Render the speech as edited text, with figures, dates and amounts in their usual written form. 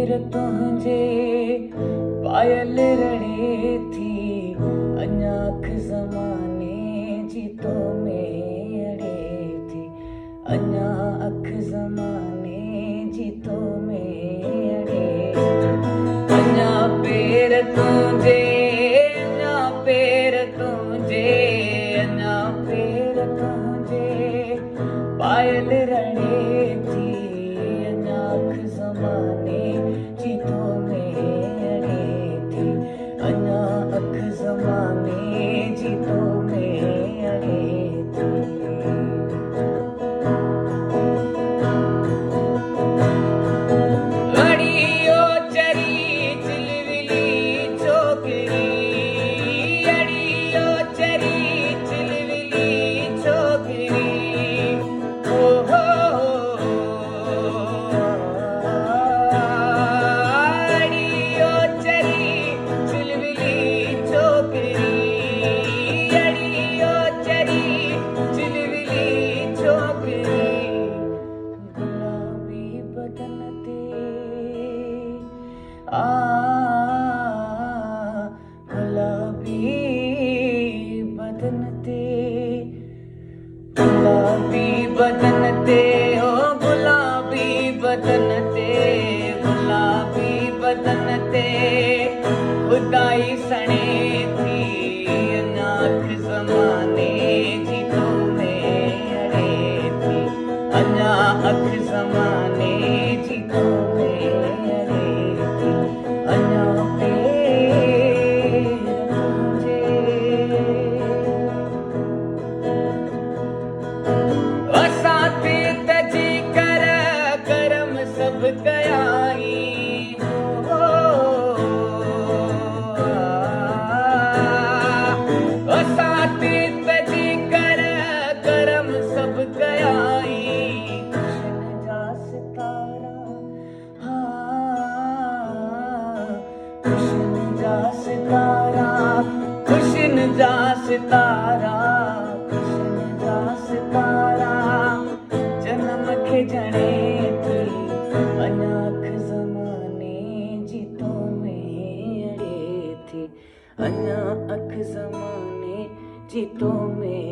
पेर तुझे पायल रड़े थी अञा अख ज़माने जी तो में अड़े थी अञा अख ज़माने जी तो में अड़े थी अञा पेर तुझे अञा पेर तुझे अञा पेर तुझे पायल रड़े थी अञा अख ज़माने जी तो में अड़े थी अञा अख ज़माने जी तो में अड़े थी अड़ियो चरी चिलविली छोकरी अड़ियो चरी चिलविली छोकरी ओहो अड़ियो चरी चिलविली छोकरी अड़ियो चरी चिलविली छोकरी गुलाबी बदन ते गुलाबी बदन ते गुलाबी बदन ते ओ गुलाबी बदन ते गुलाबी बदन ते खुदाई सणे थी अञा अख ज़माने जी तो में अड़े थी अञा अख ज़माने जी तो में अड़े थी अञा पेर तुझे असां ते तजी कर करम सब कयाई असां ते तजी कर करम सब कयाई खुशन जा सितारा खुशन जा सितारा खुशन जा सितारा खुशन जा सितारा जन्म खे जणे थी अञा अख ज़माने जी तो में अड़े थी अञा अख ज़माने जी तो में